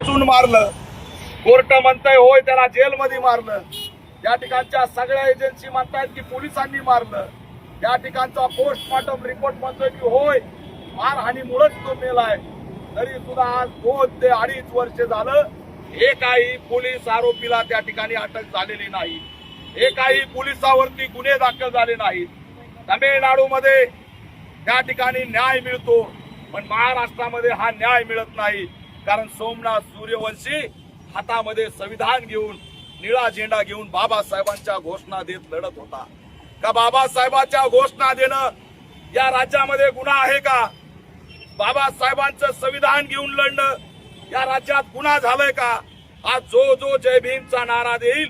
उचून मारलं, कोर्ट म्हणतंय होय त्याला जेलमध्ये मारलं, त्या ठिकाणच्या सगळ्या एजन्सी म्हणतायत की पोलिसांनी मारलं, त्या ठिकाणचा पोस्टमॉर्टम रिपोर्ट म्हणतोय की होय मारहाणीमुळेच तो मेलाय, तरी सुद्धा आज 2 ते 2.5 वर्ष झालं एकाही पोलीस आरोपीला त्या ठिकाणी अटक झालेली नाही, एकाही पोलिसावरती गुन्हे दाखल झाले नाहीत. तामिळनाडूमध्ये त्या ठिकाणी न्याय मिळतो, पण महाराष्ट्रामध्ये हा न्याय मिळत नाही. कारण सोमनाथ सूर्यवंशी हातामध्ये संविधान घेऊन, निळा झेंडा घेऊन बाबासाहेबांच्या घोषणा देत लढत होता. का बाबासाहेबांच्या घोषणा देणं या राज्यामध्ये गुन्हा आहे का? बाबासाहेबांचं संविधान घेऊन लढणं या राज्यात गुन्हा झालाय का? आज जो जय भीमचा नारा देईल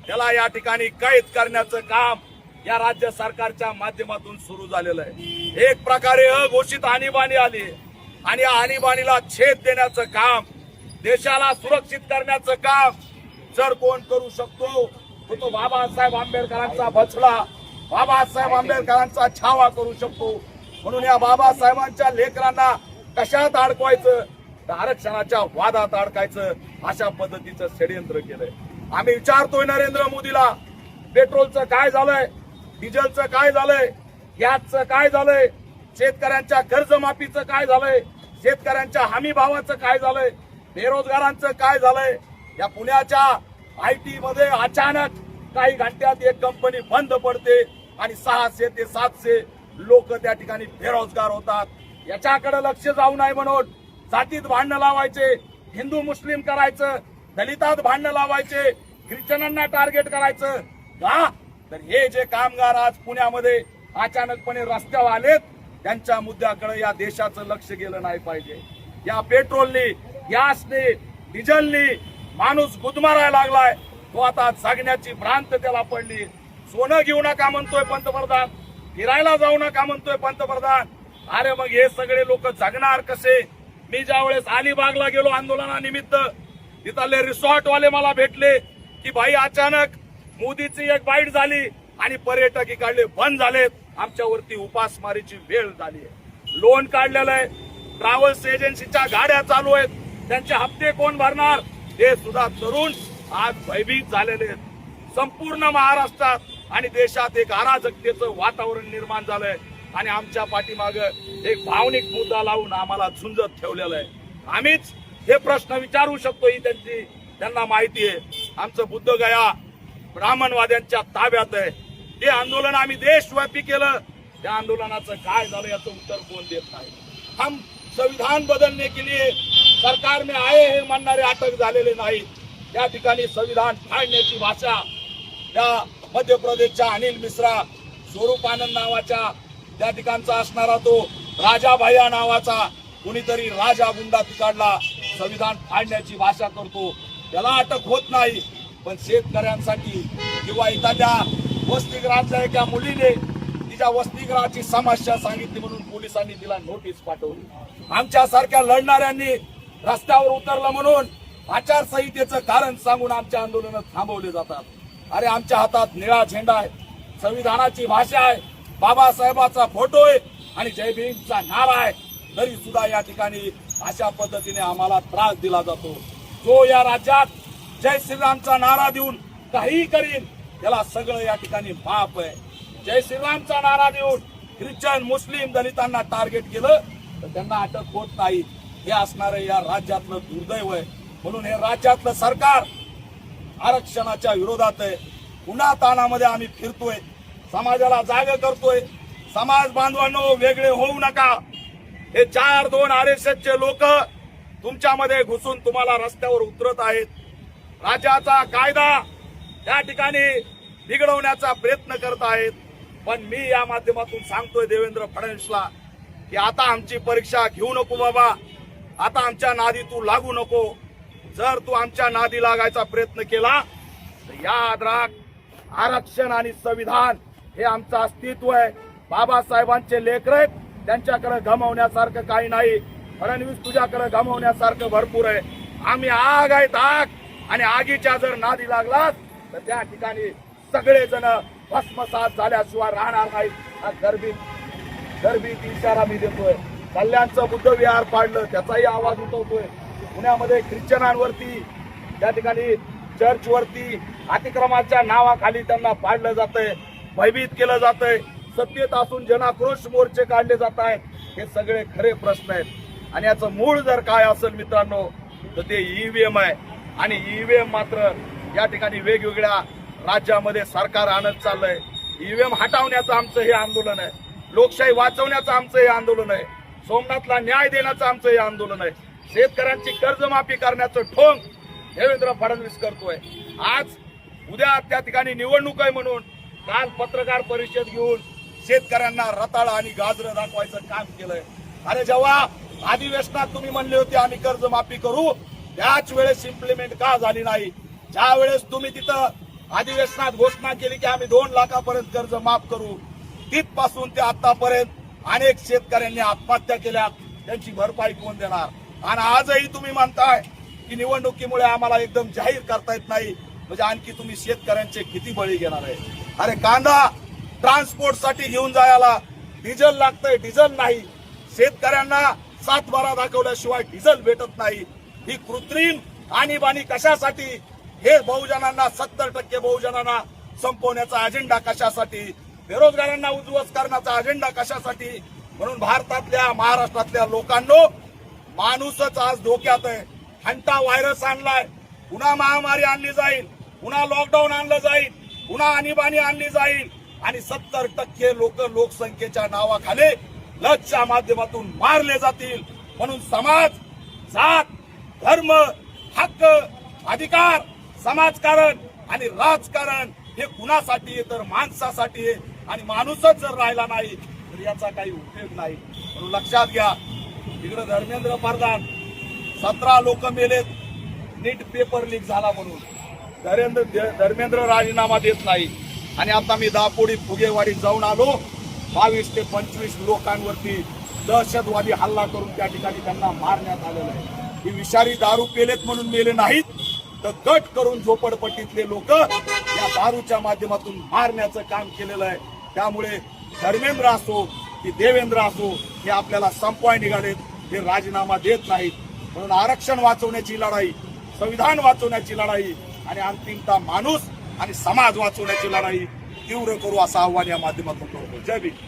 त्याला या ठिकाणी कैद करण्याचं काम या राज्य सरकारच्या माध्यमातून सुरू झालेलं आहे. एक प्रकारे अघोषित आणीबाणी आली आणि या आणीबाणीला छेद देण्याचं काम, देशाला सुरक्षित करण्याचं काम जर कोण करू शकतो तो बाबासाहेब आंबेडकरांचा बछडा, बाबासाहेब आंबेडकरांचा छावा करू शकतो. म्हणून या बाबासाहेबांच्या लेकरांना कशात अडकवायचं, आरक्षणाच्या वादात अडकायचं, अशा पद्धतीचं षडयंत्र केलंय. आम्ही विचारतोय नरेंद्र मोदीला, पेट्रोलचं काय झालंय, डिझेलचं काय झालंय, गॅसचं काय झालंय, शेतकऱ्यांच्या कर्जमाफीचं काय झालंय, शेतकऱ्यांच्या हमी भावाचं काय झालंय, बेरोजगारांचं काय झालंय? या पुण्याच्या IT मध्ये अचानक काही घंट्यात एक कंपनी बंद पडते आणि 600 ते 700 लोक त्या ठिकाणी बेरोजगार होतात. याच्याकडे लक्ष जाऊ नये म्हणून जातीत भांडणं लावायचे, हिंदू मुस्लिम करायचं, दलितात भांडणं लावायचे, ख्रिश्चनांना टार्गेट करायचं का? तर हे जे कामगार आज पुण्यामध्ये अचानकपणे रस्त्यावर आलेत त्यांच्या मुद्द्याकडे या देशाचं लक्ष गेलं नाही पाहिजे. या पेट्रोलनी, गॅसने, डिझेलनी माणूस गुदमारायला लागलाय. तो आता जगण्याची भ्रांत त्याला पडली. सोनं घेऊ नका म्हणतोय पंतप्रधान, फिरायला जाऊ नका म्हणतोय पंतप्रधान. अरे मग हे सगळे लोक जगणार कसे? मी ज्यावेळेस अलिबागला गेलो आंदोलनानिमित्त, तिथले रिसॉर्टवाले मला भेटले की भाई अचानक मोदीची एक बाईट झाली आणि पर्यटक इकडले बंद झालेत, आमच्यावरती उपासमारीची वेळ झाली आहे. लोन काढलेलं आहे, ट्रॅव्हल्स एजन्सीच्या गाड्या चालू आहेत, त्यांचे हप्ते कोण भरणार हे सुद्धा तरुण आज भयभीत झालेले आहेत. संपूर्ण महाराष्ट्रात आणि देशात एक अराजकतेचं वातावरण निर्माण झालंय आणि आमच्या पाठीमागं एक भावनिक मुद्दा लावून आम्हाला झुंजत ठेवलेलं आहे. आम्हीच हे प्रश्न विचारू शकतो ही त्यांना माहिती आहे. आमचं बुद्धगया ब्राह्मणवाद्यांच्या ताब्यात आहे. ते आंदोलन आम्ही देशव्यापी केलं, त्या आंदोलनाचं काय झालं याचं उत्तर कोण देत नाही. हम संविधान बदलने के लिए सरकार में आए हे म्हणणारे अटक झालेले नाहीत. त्या ठिकाणी संविधान फाडण्याची भाषा त्या मध्य प्रदेशच्या अनिल मिश्रा, स्वरूप आनंद नावाच्या त्या ठिकाणचा असणारा तो राजा भैया नावाचा कुणीतरी राजा गुंडा तिकडला संविधान फाडण्याची भाषा करतो, त्याला अटक होत नाही. पण शेतकऱ्यांसाठी किंवा एखाद्या वसतिगृहातल्या एका मुलीने तिच्या वसतिगृहाची समस्या सांगितली म्हणून पोलिसांनी तिला नोटीस पाठवली. आमच्यासारख्या लढणाऱ्यांनी रस्त्यावर उतरलं म्हणून आचारसंहितेचं कारण सांगून आमच्या आंदोलन थांबवले जातात. अरे आमच्या हातात निळा झेंडा आहे, संविधानाची भाषा आहे, बाबासाहेबांचा फोटो आहे आणि जय भीमचा नारा आहे, तरी सुद्धा या ठिकाणी अशा पद्धतीने आम्हाला त्रास दिला जातो. जो या राज्यात जय श्रीरामचा नारा देऊन काही करीन त्याला सगळं या ठिकाणी माफ आहे. जय श्रीरामचा नारा देऊन ख्रिश्चन, मुस्लिम, दलितांना टार्गेट केलं तर त्यांना अटक होत नाही. हे असणारं या राज्यातलं दुर्दैव आहे. म्हणून हे राज्यातलं सरकार आरक्षणाच्या विरोधात आहे. पुन्हा ताणामध्ये आम्ही फिरतोय, समाजाला जाग करतोय. समाज बांधवांनो वेगळे होऊ नका. हे 4-2 RSSचे लोक तुमच्यामध्ये घुसून तुम्हाला रस्त्यावर उतरत आहेत. राज्याचा कायदा त्या ठिकाणी बिघडवण्याचा प्रयत्न करत आहेत. पण मी या माध्यमातून सांगतोय देवेंद्र फडणवीसला की आता आमची परीक्षा घेऊ नको बाबा, आता आमच्या नादी तू लागू नको. जर तू आमच्या नादी लागायचा प्रयत्न केला तर याद राख, आरक्षण आणि संविधान हे आमचं अस्तित्व आहे. बाबासाहेबांचे लेकर आहेत, त्यांच्याकडे गमावण्यासारखं काही नाही. फडणवीस तुझ्याकडे गमावण्यासारखं भरपूर आहे. आम्ही आग आहेत, आग, आणि आगीच्या जर नादी लागलात तर त्या ठिकाणी सगळेजण भस्मसात झाल्याशिवाय राहणार नाहीत. हा गर्भित इशारा मी देतोय. कल्याणचं बुद्ध विहार पाडलं त्याचाही आवाज उठवतोय. पुण्यामध्ये ख्रिश्चनांवरती त्या ठिकाणी चर्चवरती अतिक्रमाच्या नावाखाली त्यांना पाडलं जातंय, भयभीत केलं जातंय, सत्तेत असून जनाक्रोश मोर्चे काढले जात आहेत. हे सगळे खरे प्रश्न आहेत आणि याचं मूळ जर काय असेल मित्रांनो तर ते ईव्हीएम आहे. आणि ईव्हीएम मात्र या ठिकाणी वेगवेगळ्या राज्यामध्ये सरकार आणत चाललंय. ईव्हीएम हटवण्याचं आमचं हे आंदोलन आहे, लोकशाही वाचवण्याचं आमचं हे आंदोलन आहे, सोमनाथला न्याय देण्याचं आमचं हे आंदोलन आहे, शेतकऱ्यांची कर्जमाफी करण्याचं ठोंग देवेंद्र फडणवीस करतोय. आज उद्या त्या ठिकाणी निवडणूक आहे म्हणून काल पत्रकार परिषद घेऊन शेतकऱ्यांना रताळा आणि गाजरं दाखवायचं काम केलंय. अरे जेव्हा अधिवेशनात तुम्ही म्हणले होते आम्ही कर्जमाफी करू, त्याच वेळेस इम्प्लिमेंट का झाली नाही? ज्या वेळेस तुम्ही तिथं अधिवेशनात घोषणा केली की आम्ही 2 लाखापर्यंत कर्ज माफ करू, तिथपासून ते आतापर्यंत अनेक शेतकऱ्यांनी आत्महत्या केल्या. त्यांची भरपाई कोण देणार? आणि आजही तुम्ही म्हणताय की निवडणुकीमुळे आम्हाला एकदम जाहीर करता येत नाही, म्हणजे आणखी तुम्ही शेतकऱ्यांचे किती बळी घेणार आहे? अरे कांदा ट्रान्सपोर्टसाठी घेऊन जायला डिझेल लागतंय, डिझेल नाही. शेतकऱ्यांना 7/12 दाखवल्याशिवाय डिझेल भेटत नाही. ही कृत्रिम आणीबाणी कशासाठी? हे बहुजनांना 70% बहुजनांना संपवण्याचा अजेंडा कशासाठी? बेरोजगारांना उद्ध्वस्त करण्याचा अजेंडा कशासाठी? म्हणून भारतातल्या महाराष्ट्रातल्या लोकांनो, माणूसच आज धोक्यात आहे. हंटा व्हायरस आणलाय, पुन्हा महामारी आणली जाईल, पुन्हा लॉकडाऊन आणलं जाईल, पुन्हा आणीबाणी आणली जाईल आणि 70% लोक लोकसंख्येच्या नावाखाली लसच्या माध्यमातून मारले जातील. म्हणून समाज, जात, धर्म, हक्क, अधिकार, समाजकारण आणि राजकारण हे कुणासाठी आहे तर माणसासाठी आहे. आणि माणूसच जर राहिला नाही तर याचा काही उपयोग नाही. म्हणून लक्षात घ्या, इकडे धर्मेंद्र प्रधान 17 लोक मेलेत नीट पेपर लीक झाला म्हणून. धर्मेंद्र राजीनामा देत नाही. आणि आता मी दापोडी फुगेवाडीत जाऊन आलो, 22 ते 25 लोकांवरती दहशतवादी हल्ला करून त्या ठिकाणी त्यांना मारण्यात आलेलं आहे. ही विषारी दारू पेलेत म्हणून मेले नाहीत, तर गट करून झोपडपट्टीतले लोक या दारूच्या माध्यमातून मारण्याचं काम केलेलं आहे. त्यामुळे धर्मेंद्र असो की देवेंद्र असो हे आपल्याला संपवाय निघालेत, हे राजीनामा देत नाहीत. म्हणून आरक्षण वाचवण्याची लढाई, संविधान वाचवण्याची लढाई आणि अंतिमता माणूस आणि समाज वाचवण्याची लढाई तीव्र करू असं आव्हान या माध्यमातून करतो. जय भीम.